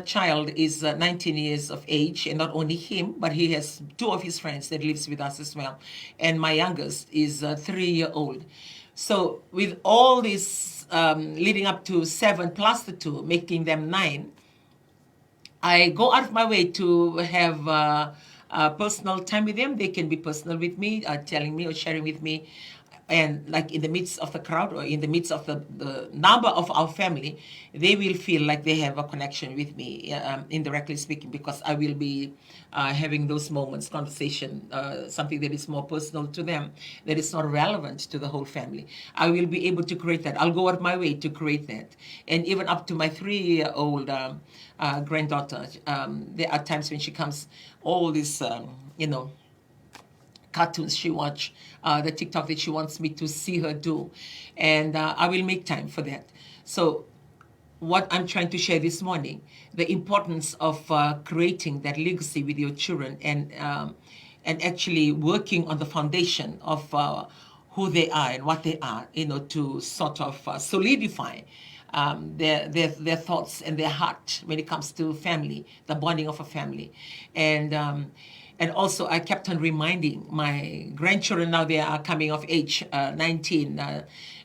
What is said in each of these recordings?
child is 19 years of age, and not only him, but he has two of his friends that lives with us as well. And my youngest is a 3-year old. So with all this leading up to 7 plus the 2, making them 9, I go out of my way to have personal time with them. They can be personal with me, telling me or sharing with me. And like in the midst of the crowd or in the midst of the number of our family, they will feel like they have a connection with me, indirectly speaking, because I will be having those moments, conversation, something that is more personal to them, that is not relevant to the whole family. I will be able to create that. I'll go out of my way to create that. And even up to my 3-year-old granddaughter, there are times when she comes, all this, cartoons she watch, the TikTok that she wants me to see her do, and I will make time for that. So what I'm trying to share this morning, the importance of creating that legacy with your children, and actually working on the foundation of who they are and what they are, to sort of solidify their thoughts and their heart when it comes to family, the bonding of a family. And also, I kept on reminding my grandchildren, now they are coming of age, 19,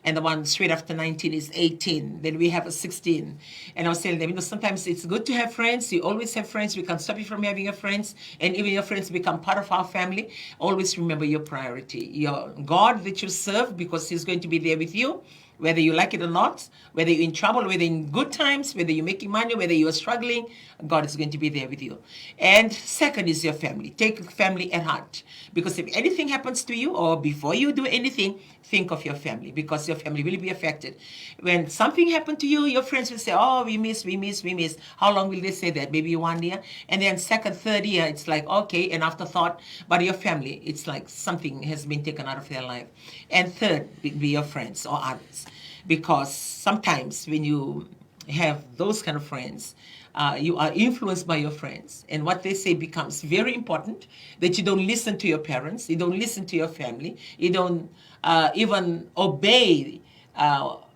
and the one straight after 19 is 18. Then we have a 16. And I was telling them, sometimes it's good to have friends. You always have friends. We can't stop you from having your friends. And even your friends become part of our family. Always remember your priority, your God that you serve, because He's going to be there with you, whether you like it or not, whether you're in trouble, whether in good times, whether you're making money, whether you're struggling, God is going to be there with you. And second is your family. Take family at heart. Because if anything happens to you, or before you do anything, think of your family, because your family will be affected. When something happened to you, your friends will say, oh, we miss. How long will they say that? Maybe 1 year. And then second, third year, it's like, okay, an afterthought. But your family, it's like something has been taken out of their life. And third, be your friends or others. Because sometimes when you have those kind of friends, you are influenced by your friends, and what they say becomes very important, that you don't listen to your parents, you don't listen to your family, you don't even obey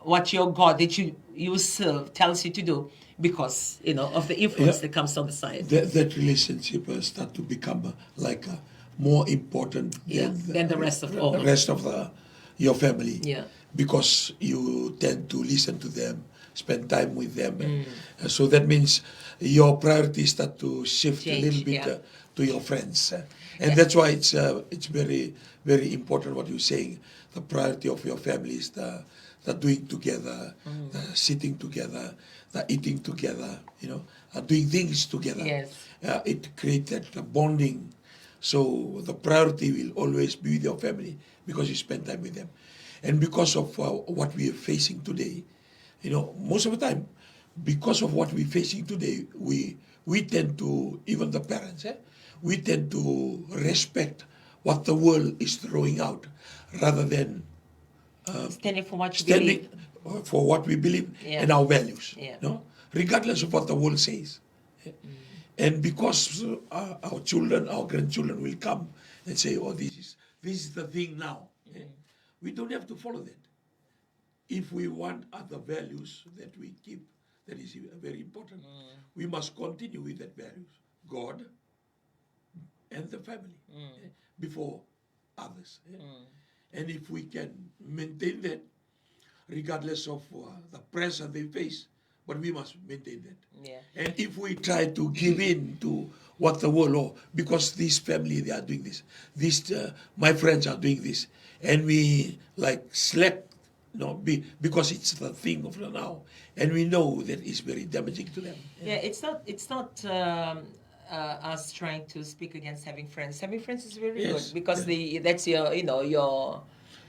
what your God that you serve tells you to do, because of the influence that comes on the side. That relationship start to become more important than the rest of all. The rest of your family. Yeah. Because you tend to listen to them, spend time with them. So that means your priorities start to shift a little bit to your friends. And that's why it's very, very important what you're saying. The priority of your family is the doing together, the sitting together, the eating together, doing things together. Yes. It creates that bonding. So the priority will always be with your family because you spend time with them. And because of what we are facing today, most of the time, because of what we're facing today, we tend to, even the parents, we tend to respect what the world is throwing out rather than standing for what you believe. For what we believe and our values, regardless of what the world says. And because our children, our grandchildren will come and say, oh, this is the thing now. We don't have to follow that. If we want other values that we keep, that is very important. We must continue with that values, God and the family, before others. And if we can maintain that, regardless of the pressure they face, but we must maintain that. And if we try to give in to what the world, because this family, they are doing this, my friends are doing this, and we slept, because it's the thing of the now, and we know that it's very damaging to them. It's not us trying to speak against having friends. Having friends is very good, because that's your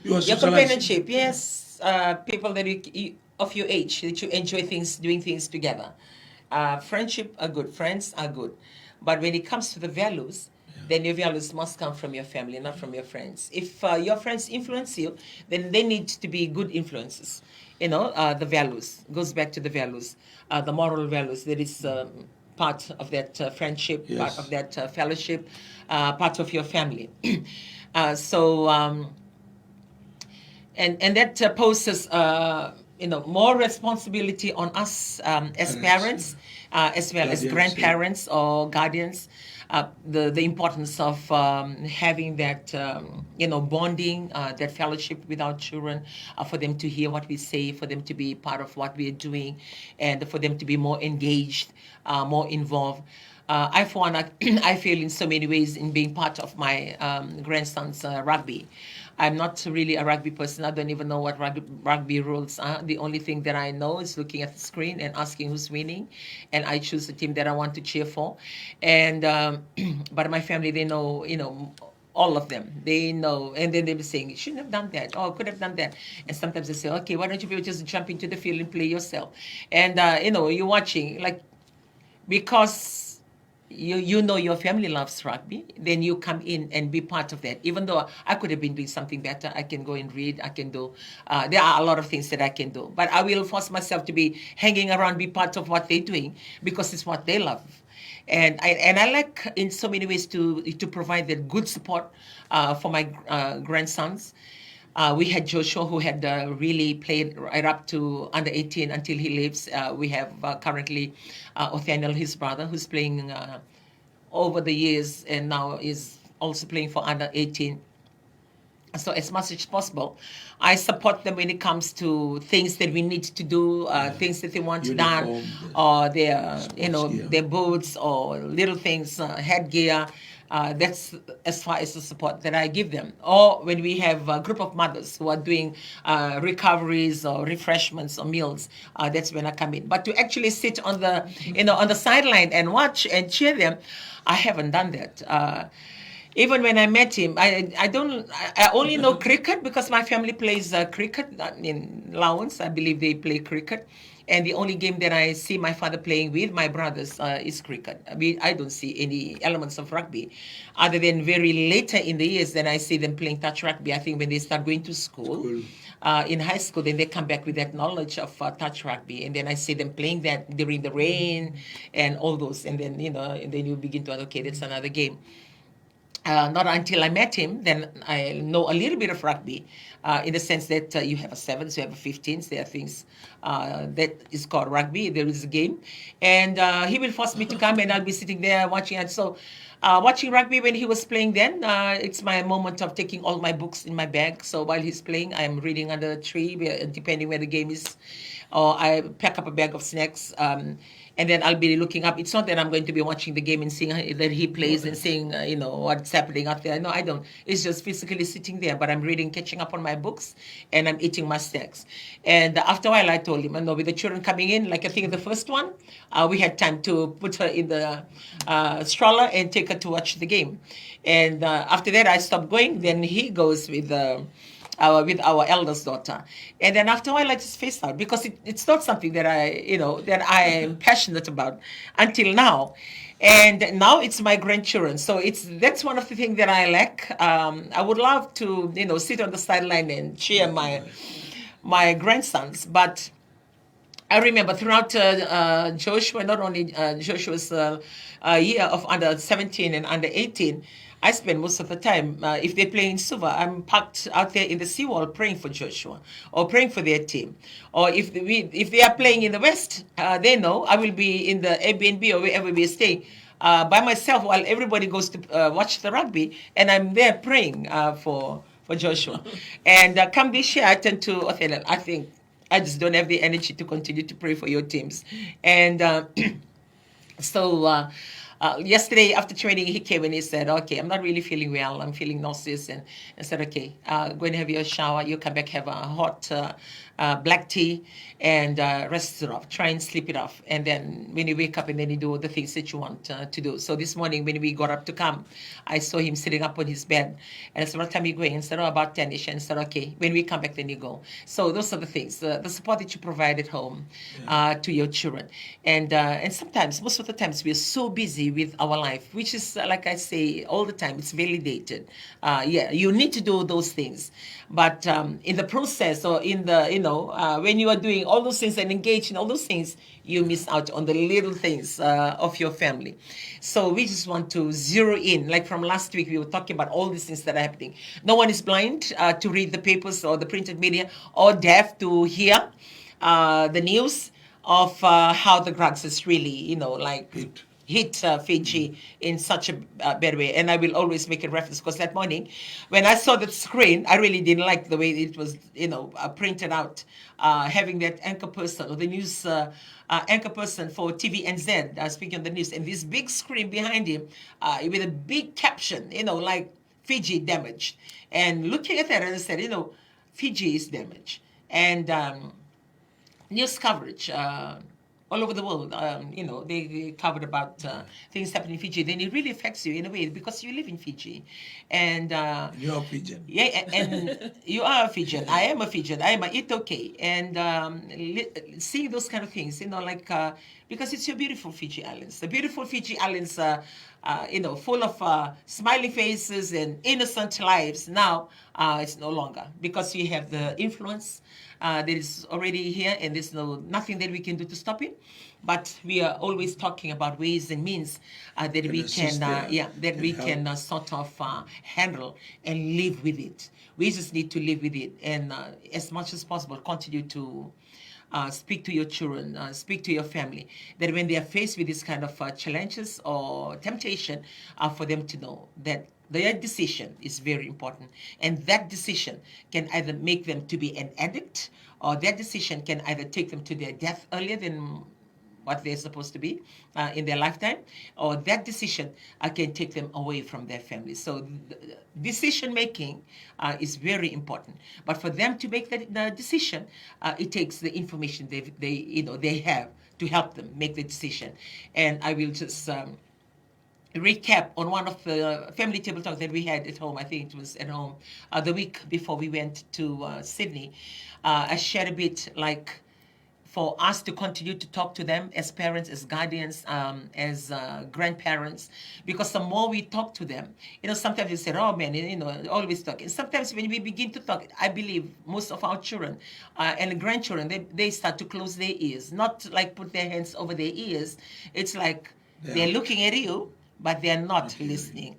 companionship. Yes, people that of your age, that you enjoy doing things together. Friendship are good, friends are good, but when it comes to the values, then your values must come from your family, not from your friends. If your friends influence you, then they need to be good influences. The values goes back to the values, the moral values. That is part of that friendship, part of that fellowship, part of your family. And that poses more responsibility on us as parents, as well as Guardians, grandparents or guardians. The importance of having that bonding, that fellowship with our children, for them to hear what we say, for them to be part of what we are doing, and for them to be more engaged, more involved. I, for one, I feel in so many ways in being part of my grandson's rugby. I'm not really a rugby person. I don't even know what rugby rules are. The only thing that I know is looking at the screen and asking who's winning, and I choose the team that I want to cheer for. And but my family, they know, all of them. They know, and then they be saying, "You shouldn't have done that. Oh, could have done that." And sometimes they say, "Okay, why don't you people just jump into the field and play yourself?" And you're watching like because you know your family loves rugby, then you come in and be part of that. Even though I could have been doing something better, I can go and read, I can do, there are a lot of things that I can do. But I will force myself to be hanging around, be part of what they're doing because it's what they love. And I like in so many ways to provide that good support for my grandsons. We had Joshua, who had really played right up to under 18 until he leaves. We have currently Othaniel, his brother, who's playing over the years and now is also playing for under 18. So as much as possible, I support them when it comes to things that we need to do, things that they want done, Uniform, or their, sports gear. their boots or little things, headgear. That's as far as the support that I give them. Or when we have a group of mothers who are doing recoveries or refreshments or meals, that's when I come in. But to actually sit on the, on the sideline and watch and cheer them, I haven't done that. Even when I met him, I only know cricket because my family plays cricket in Laos. I believe they play cricket. And the only game that I see my father playing with my brothers is cricket. I don't see any elements of rugby, other than very later in the years, then I see them playing touch rugby. I think when they start going to school. In high school, then they come back with that knowledge of touch rugby, and then I see them playing that during the rain and all those, and then and then you begin to okay, that's another game. Not until I met him, then I know a little bit of rugby, in the sense that you have a sevens, you have a 15s. There are things that is called rugby. There is a game, and he will force me to come, and I'll be sitting there watching. And so, watching rugby when he was playing, then it's my moment of taking all my books in my bag. So while he's playing, I'm reading under a tree, depending where the game is, or I pack up a bag of snacks. And then I'll be looking up. It's not that I'm going to be watching the game and seeing that he plays and seeing, what's happening out there. No, I don't. It's just physically sitting there. But I'm reading, catching up on my books, and I'm eating my snacks. And after a while, I told him, with the children coming in, like I think the first one, we had time to put her in the stroller and take her to watch the game. And after that, I stopped going. Then he goes with with our eldest daughter. And then after a while, I just phased out because it's not something that that I am passionate about until now. And now it's my grandchildren. So that's one of the things that I lack. I would love to, sit on the sideline and cheer my grandsons. But I remember throughout Joshua, not only Joshua's year of under 17 and under 18, I spend most of the time, if they play in Suva, I'm parked out there in the seawall praying for Joshua or praying for their team. Or if they are playing in the West, they know I will be in the Airbnb or wherever we stay by myself while everybody goes to watch the rugby, and I'm there praying for Joshua. And come this year, I tend to, okay, I think I just don't have the energy to continue to pray for your teams. And so yesterday after training, he came and he said, okay, I'm not really feeling well. I'm feeling nauseous. And I said, okay, go and have your shower. You come back, have a hot black tea, and rest it off. Try and sleep it off. And then when you wake up, and then you do all the things that you want to do. So this morning when we got up to come, I saw him sitting up on his bed. And I said, what time are you going? And said, about 10ish. And I said, okay, when we come back, then you go. So those are the things, the support that you provide at home to your children. And sometimes, most of the times, we're so busy with our life, which is, like I say all the time, it's validated. You need to do those things. But in the process, or in the, when you are doing all those things and engage in all those things, you miss out on the little things of your family. So we just want to zero in. Like from last week, we were talking about all these things that are happening. No one is blind to read the papers or the printed media, or deaf to hear the news. of how the drugs is really, like hit Fiji in such a bad way. And I will always make a reference because that morning when I saw that screen, I really didn't like the way it was, printed out, having that anchor person or the news anchor person for TVNZ speaking on the news, and this big screen behind him with a big caption, like Fiji damaged. And looking at that, and I said, Fiji is damaged. And news coverage all over the world. They covered about things happening in Fiji. Then it really affects you in a way because you live in Fiji, and you're Fijian. Yeah, and you are a Fijian. I am a Fijian. I am a Itoke, and seeing those kind of things, because it's your beautiful Fiji Islands, the beautiful Fiji Islands. Full of smiling faces and innocent lives. Now it's no longer because we have the influence that is already here, and there's nothing that we can do to stop it. But we are always talking about ways and means that we can sort of handle and live with it. We just need to live with it, and as much as possible, continue to speak to your children, speak to your family, that when they are faced with this kind of challenges or temptation, for them to know that their decision is very important. And that decision can either make them to be an addict, or that decision can either take them to their death earlier than what they're supposed to be in their lifetime, or that decision can take them away from their family. So decision making is very important. But for them to make the decision, it takes the information they have to help them make the decision. And I will just recap on one of the family table talks that we had at home. I think it was at home the week before we went to Sydney. I shared a bit for us to continue to talk to them as parents, as guardians, as grandparents, because the more we talk to them, sometimes you say, oh man, always talking. Sometimes when we begin to talk, I believe most of our children and grandchildren, they start to close their ears, not like put their hands over their ears. It's like they're looking at you, but they're not listening.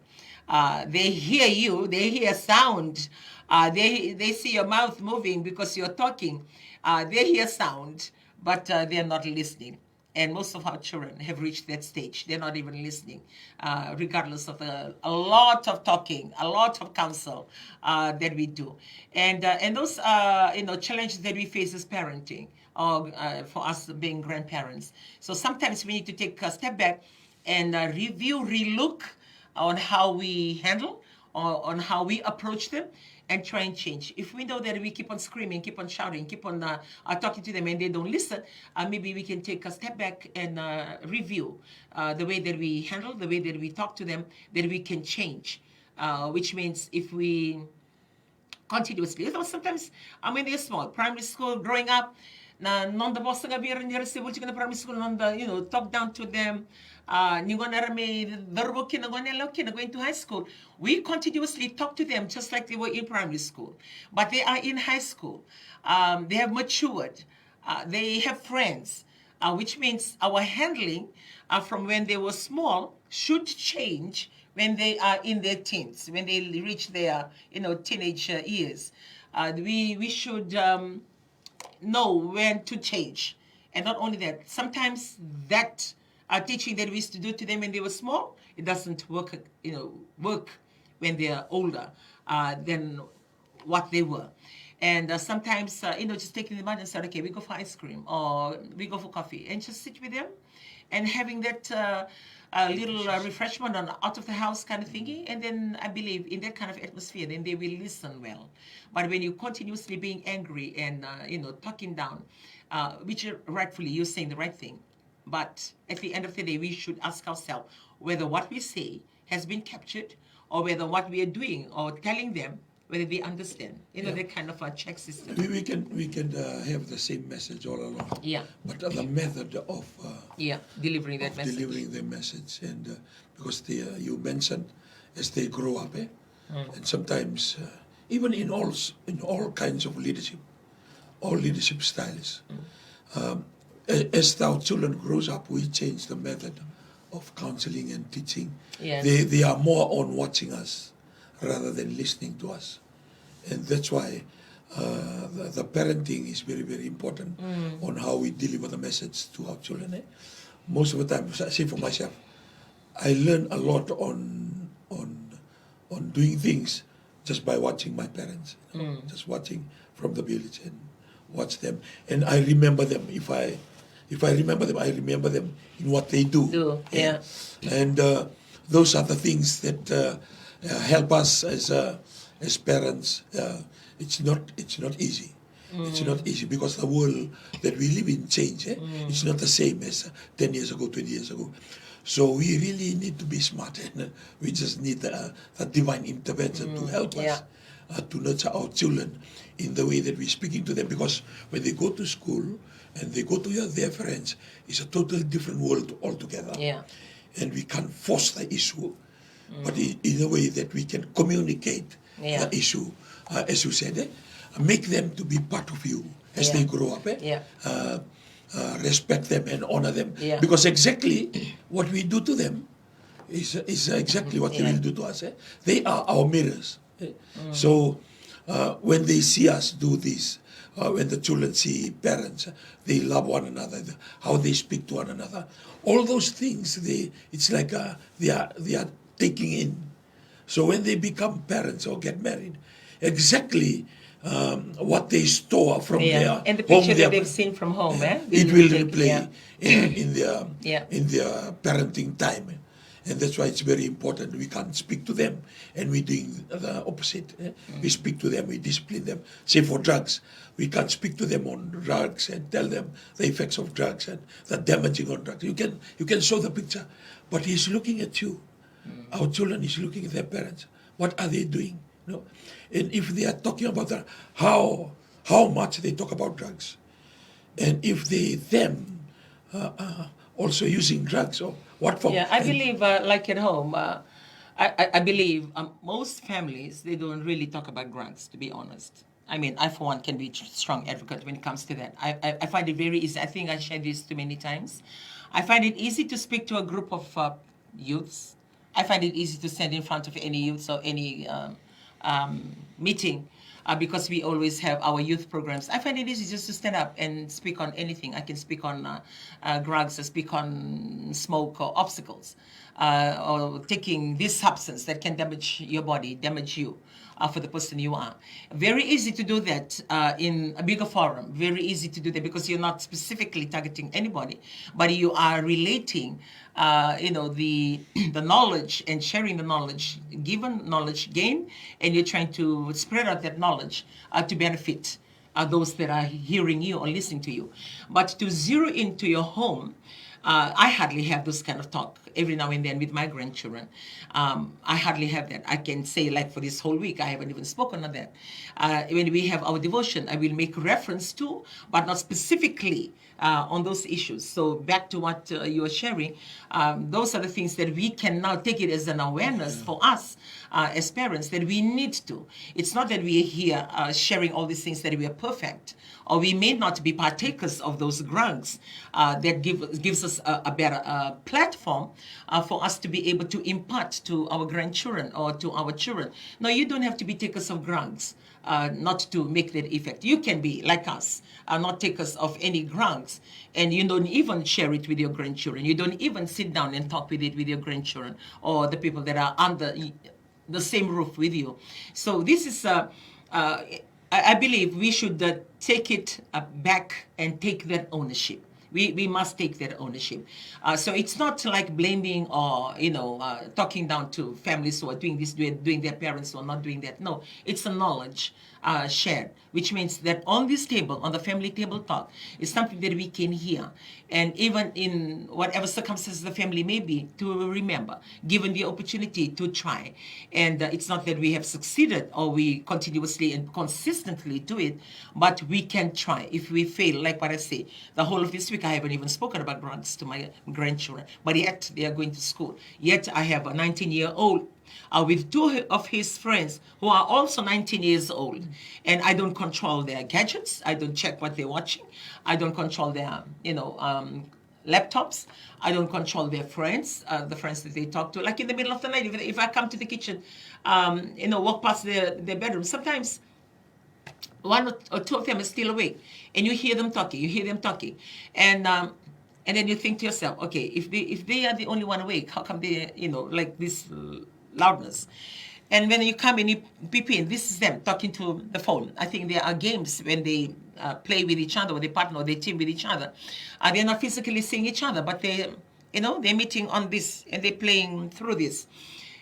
They hear you, they hear sound. They see your mouth moving because you're talking. They hear sound, but they're not listening. And most of our children have reached that stage. They're not even listening, regardless of a lot of talking, a lot of counsel that we do. And those challenges that we face as parenting, or for us being grandparents. So sometimes we need to take a step back and review, relook on how we handle, or on how we approach them, and try and change. If we know that we keep on screaming, keep on shouting, keep on talking to them and they don't listen, maybe we can take a step back and review the way that we handle, the way that we talk to them, that we can change. Which means if we continuously, sometimes when they're small, primary school, growing up, non the boss nga biran niya resibo na primary school, talk down to them. Going to high school, we continuously talk to them just like they were in primary school. But they are in high school. They have matured. They have friends, which means our handling from when they were small should change when they are in their teens, when they reach their teenage years. We should know when to change. And not only that, sometimes that teaching that we used to do to them when they were small, it doesn't work when they are older than what they were. And sometimes, just taking them out and say, okay, we go for ice cream or we go for coffee, and just sit with them and having that little refreshment on out of the house kind of thingy. And then I believe in that kind of atmosphere, then they will listen well. But when you continuously being angry and, talking down, which rightfully you're saying the right thing, but at the end of the day, we should ask ourselves whether what we say has been captured, or whether what we are doing or telling them, whether they understand. That kind of a check system. We can have the same message all along. Yeah. But the method of delivering that message. Delivering the message, and because you mentioned as they grow up, and sometimes even in all kinds of leadership, all leadership styles. As our children grows up, we change the method of counseling and teaching. Yes. They are more on watching us rather than listening to us. And that's why the parenting is very, very important on how we deliver the message to our children. Most of the time, say for myself, I learn a lot on doing things just by watching my parents, just watching from the village and watch them, and I remember them. If I remember them, I remember them in what they do. Yeah. And those are the things that help us as parents. It's not easy. It's not easy because the world that we live in change. It's not the same as 10 years ago, 20 years ago. So we really need to be smart, and we just need the divine intervention to help us to nurture our children in the way that we're speaking to them. Because when they go to school and they go to their friends, it's a totally different world altogether. Yeah. And we can't force the issue, but in a way that we can communicate the issue, as you said, make them to be part of you as they grow up. Respect them and honor them, because exactly what we do to them is exactly what they will do to us. They are our mirrors. So when they see us do this, when the children see parents, they love one another, how they speak to one another, all those things, it's like they are taking in. So when they become parents or get married, exactly what they store from their and the home, picture that they've seen from home, it will replay in their parenting time. And that's why it's very important. We can't speak to them, and we're doing the opposite. We speak to them, we discipline them. Say for drugs, we can't speak to them on drugs and tell them the effects of drugs and the damaging on drugs. You can show the picture, but he's looking at you. Our children is looking at their parents. What are they doing? No, and if they are talking about that, how much they talk about drugs, and if them also using drugs or what form. Yeah, I believe, like at home, I believe most families, they don't really talk about drugs, to be honest. I mean, I, for one, can be a strong advocate when it comes to that. I find it very easy. I think I shared this too many times. I find it easy to speak to a group of youths. I find it easy to stand in front of any youths or any meeting, because we always have our youth programs. I find it easy just to stand up and speak on anything. I can speak on drugs, I speak on smoke or obstacles, or taking this substance that can damage your body, damage you for the person you are. Very easy to do that in a bigger forum. Very easy to do that because you're not specifically targeting anybody, but you are relating the knowledge and sharing the knowledge, given knowledge gain, and you're trying to spread out that knowledge to benefit those that are hearing you or listening to you. But to zero into your home, I hardly have this kind of talk every now and then with my grandchildren. I hardly have that. I can say, like, for this whole week, I haven't even spoken on that. When we have our devotion, I will make reference to, but not specifically on those issues. So back to what you are sharing, those are the things that we can now take it as an awareness for us as parents, that we need to. It's not that we are here sharing all these things that we are perfect, or we may not be partakers of those drugs that gives us a better platform for us to be able to impart to our grandchildren or to our children. No, you don't have to be takers of drugs not to make that effect. You can be like us, not takers of any drugs, and you don't even share it with your grandchildren. You don't even sit down and talk with it with your grandchildren or the people that are under the same roof with you. So this is I believe we should take it back and take that ownership. We must take that ownership. So it's not like blaming or talking down to families who are doing this, doing their parents who are not doing that. No, it's a knowledge shared, which means that on this table, on the family table talk, is something that we can hear. And even in whatever circumstances the family may be, to remember, given the opportunity to try. And it's not that we have succeeded or we continuously and consistently do it, but we can try. If we fail, like what I say, the whole of this week I haven't even spoken about drugs to my grandchildren, but yet they are going to school. Yet I have a 19-year-old with two of his friends who are also 19 years old. And I don't control their gadgets. I don't check what they're watching. I don't control their, laptops. I don't control their friends, the friends that they talk to. Like in the middle of the night, if I come to the kitchen, walk past their bedroom, sometimes one or two of them are still awake, and you hear them talking, and then you think to yourself, okay, if they are the only one awake, how come they, like this loudness? And when you come and you peep in, this is them talking to the phone. I think there are games when they play with each other, or they partner, or they team with each other. They're not physically seeing each other, but they're meeting on this, and they're playing through this.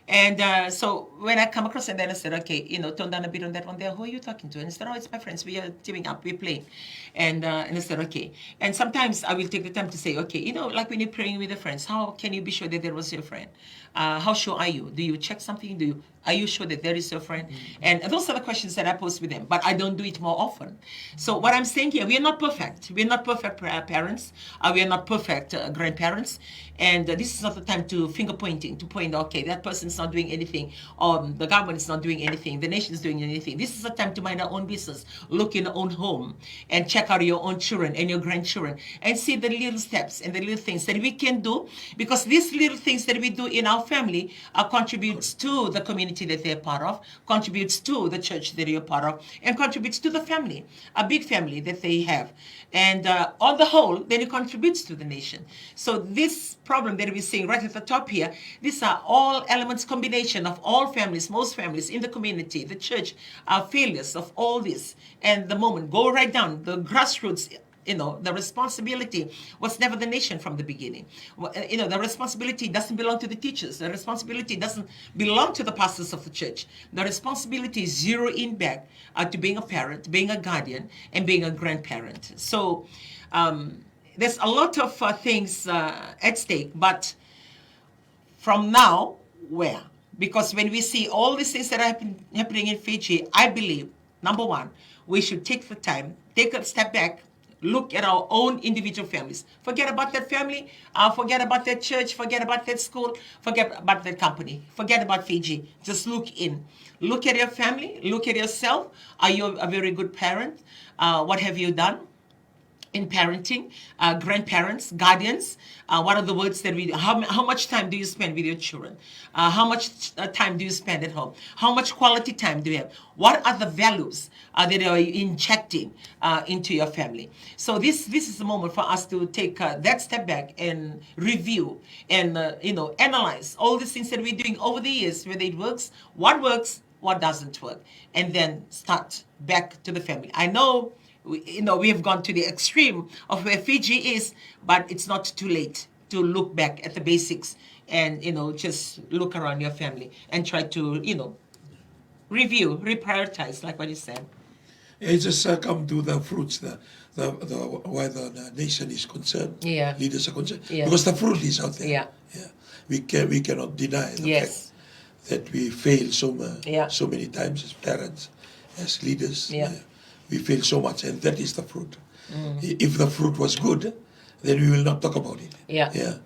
And so when I come across it, then I said, okay, tone down a bit on that one there. Who are you talking to? And I said, oh, it's my friends. We are teaming up. We're playing. And I said, okay. And sometimes I will take the time to say, okay, like when you're praying with your friends, how can you be sure that there was your friend? How sure are you? Do you check something? Are you sure that there is your friend? And those are the questions that I pose with them, but I don't do it more often. So what I'm saying here, we are not perfect. We are not perfect parents. We are not perfect grandparents. And this is not the time to finger pointing, to point, okay, that person's not doing anything, or the government is not doing anything, the nation is doing anything. This is a time to mind our own business, look in our own home, and check out your own children and your grandchildren, and see the little steps and the little things that we can do, because these little things that we do in our family contributes to the community that they're part of, contributes to the church that you're part of, and contributes to the family, a big family that they have. And on the whole, then it contributes to the nation. So this problem that we're seeing right at the top here, these are all elements, combination of all families, most families in the community, the church, failures of all this. And the moment, go right down, the grassroots, the responsibility was never the nation from the beginning. The responsibility doesn't belong to the teachers. The responsibility doesn't belong to the pastors of the church. The responsibility is zero in back to being a parent, being a guardian, and being a grandparent. So there's a lot of things at stake, but from now, where? Because when we see all these things that are happening in Fiji, I believe, number one, we should take the time, take a step back, look at our own individual families. Forget about that family, forget about that church, forget about that school, forget about that company, forget about Fiji. Just look in. Look at your family, look at yourself. Are you a very good parent? What have you done in parenting? Grandparents, guardians, what are the words that we, how much time do you spend with your children? How much time do you spend at home? How much quality time do you have? What are the values that are you injecting into your family? So this is the moment for us to take that step back and review and analyze all these things that we're doing over the years, whether it works, what doesn't work, and then start back to the family. I know we have gone to the extreme of where Fiji is, but it's not too late to look back at the basics and just look around your family and try to review, reprioritize, like what you said. It just come to the fruits, the why the nation is concerned, Yeah. leaders are concerned, Yeah. because the fruit is out there. Yeah. We cannot deny the Yes. fact that we fail so many times as parents, as leaders. Yeah. We fail so much, and that is the fruit. If the fruit was good, then we will not talk about it. Yeah.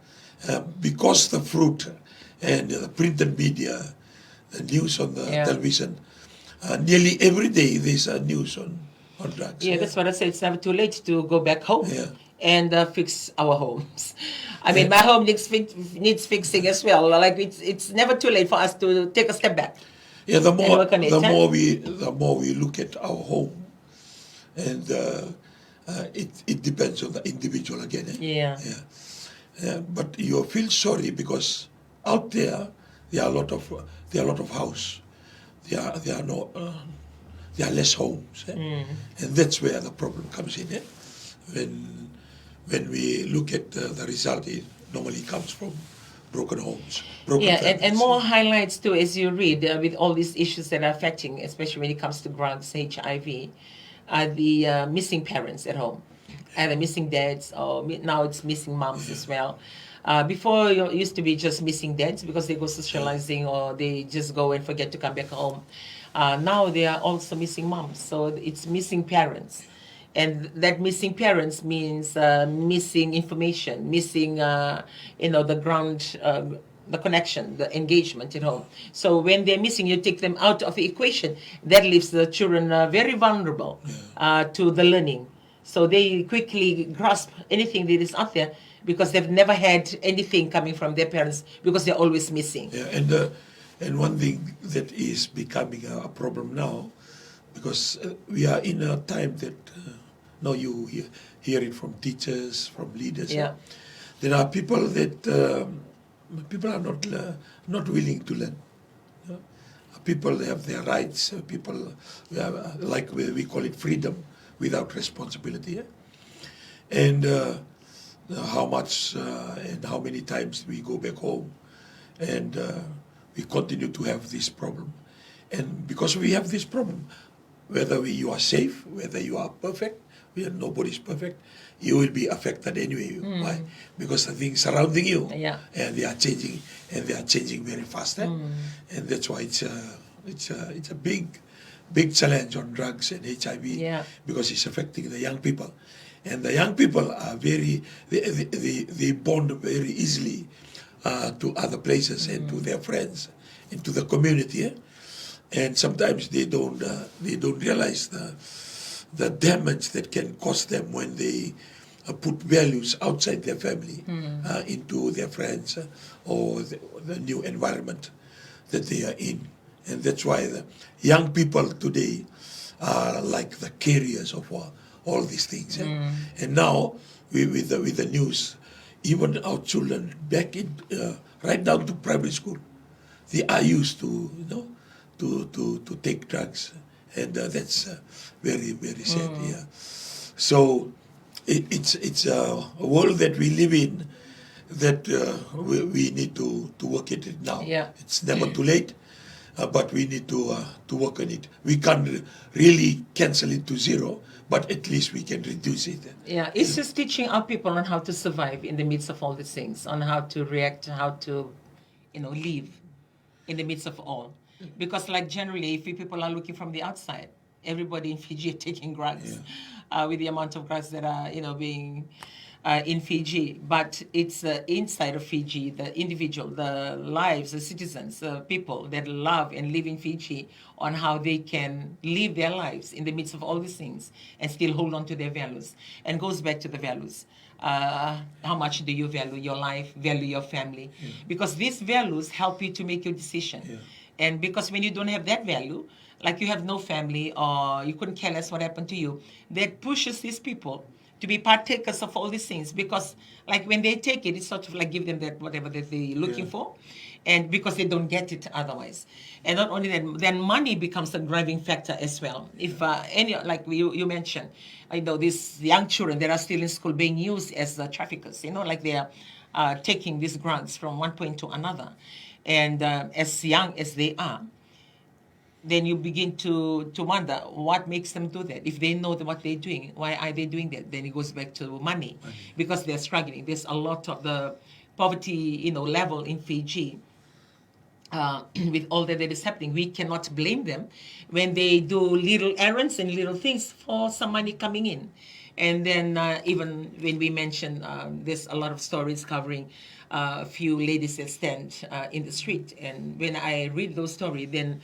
Because the fruit and the printed media, the news on the television, nearly every day there's a news on drugs. Yeah, that's what I said. It's never too late to go back home and fix our homes. I mean, my home needs fixing as well. Like it's never too late for us to take a step back. Yeah, the more we look at our home, and it depends on the individual again. But you feel sorry because out there are a lot of house. There are less homes, and that's where the problem comes in. When we look at the result, it normally comes from broken homes, broken families. And more highlights too as you read with all these issues that are affecting, especially when it comes to drugs, HIV, the missing parents at home, either missing dads or now it's missing moms as well. Before it used to be just missing dads because they go socializing or they just go and forget to come back home. Now they are also missing moms, so it's missing parents. And that missing parents means missing information, missing, the ground, the connection, the engagement at home. So when they're missing, you take them out of the equation. That leaves the children very vulnerable to the learning. So they quickly grasp anything that is out there because they've never had anything coming from their parents because they're always missing. Yeah, and one thing that is becoming a problem now, because we are in a time that now you hear it from teachers, from leaders. Yeah. There are people that people are not willing to learn. People have their rights. People have, like we call it freedom without responsibility. And how much and how many times we go back home, and we continue to have this problem. And because we have this problem, whether you are safe, whether you are perfect, nobody's perfect, you will be affected anyway. Why? Because the things surrounding you, and they are changing, and they are changing very fast. And that's why it's a big challenge on drugs and HIV, because it's affecting the young people. And the young people are they bond very easily to other places and to their friends and to the community. And sometimes they don't realize the damage that can cause them when they put values outside their family into their friends or the new environment that they are in. And that's why the young people today are like the carriers of all these things. And now with the news, even our children back in right down to primary school, they are used to to take drugs, and that's very, very sad. So it's a world that we live in that we need to work at it now. It's never too late. But we need to work on it. We can't really cancel it to zero, but at least we can reduce it. It's just teaching our people on how to survive in the midst of all these things, on how to react, how to, live in the midst of all. Because, like, generally, if people are looking from the outside, everybody in Fiji are taking drugs with the amount of drugs that are, being in Fiji. But it's inside of Fiji, the individual, the lives, the citizens, the people that love and live in Fiji, on how they can live their lives in the midst of all these things and still hold on to their values. And goes back to the values. How much do you value your life, value your family? Because these values help you to make your decision. And because when you don't have that value, like you have no family or you couldn't care less what happened to you, that pushes these people to be partakers of all these things. Because like when they take it, it's sort of like give them that whatever that they're looking for, and because they don't get it otherwise. And not only that, then money becomes a driving factor as well. If any, like you mentioned, these young children that are still in school being used as traffickers, like they are taking these drugs from one point to another. And as young as they are, then you begin to wonder what makes them do that. If they know what they're doing, why are they doing that? Then it goes back to money, because they're struggling. There's a lot of the poverty, level in Fiji. With all that is happening, we cannot blame them when they do little errands and little things for some money coming in. And then even when we mentioned, there's a lot of stories covering a few ladies that stand in the street. And when I read those stories, then,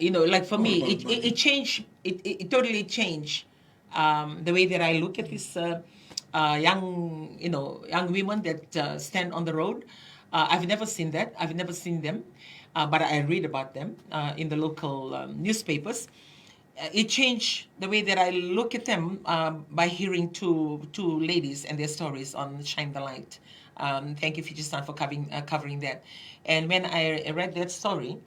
like for me, it changed, it totally changed the way that I look at this young women that stand on the road. I've never seen that. I've never seen them. But I read about them in the local newspapers. It changed the way that I look at them by hearing two ladies and their stories on Shine the Light. Thank you, Fiji-san, for covering that. And when I read that story,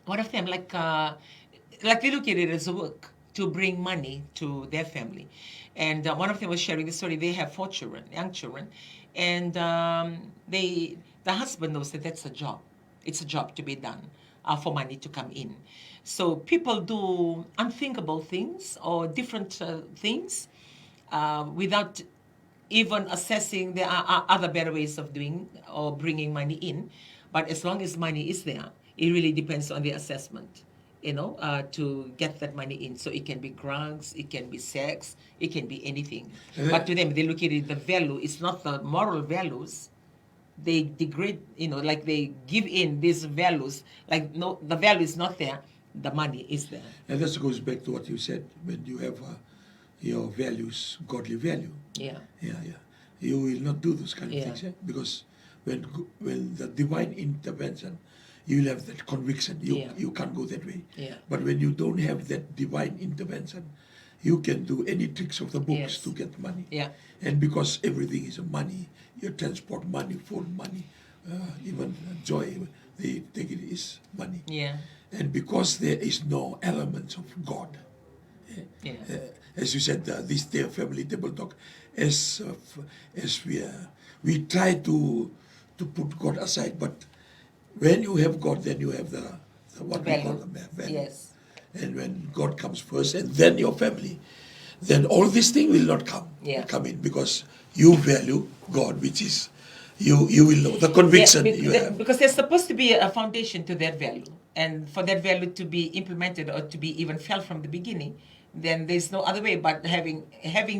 one of them, like they look at it as a work to bring money to their family. And one of them was sharing the story. They have 4 children, young children, and the husband knows that that's a job. It's a job to be done for money to come in. So people do unthinkable things or different things without even assessing there are other better ways of doing or bringing money in. But as long as money is there, it really depends on the assessment, to get that money in. So it can be drugs, it can be sex, it can be anything. But to them, they look at it, the value is not the moral values. They degrade, like they give in these values, like no, the value is not there, the money is there. And this goes back to what you said, when you have your values, godly value. Yeah. You will not do those kind of things, because when the divine intervention you'll have that conviction. Yeah. You can't go that way. Yeah. But when you don't have that divine intervention, you can do any tricks of the books Yes. to get money. Yeah. And because everything is money, your transport money, food money, even joy, they take it is money. Yeah. And because there is no elements of God, Yeah. as you said, this day family table talk, as we try to put God aside, but when you have God, then you have the what we call the value. Yes. And when God comes first, and then your family, then all this thing will not come in, because you value God, which is you will know the conviction you have. Because there's supposed to be a foundation to that value, and for that value to be implemented or to be even felt from the beginning, then there's no other way but having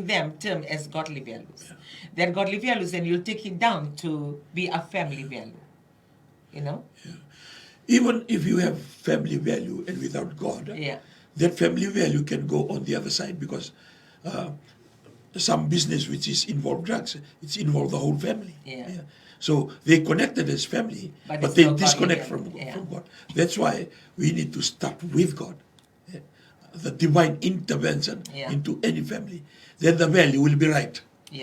them termed as godly values. They're godly values, and you'll take it down to be a family value. You know? Even if you have family value and without God, that family value can go on the other side, because some business which is involved drugs, it's involved the whole family. So they connected as family, but they disconnect from God. That's why we need to start with God. The divine intervention into any family. Then the value will be right.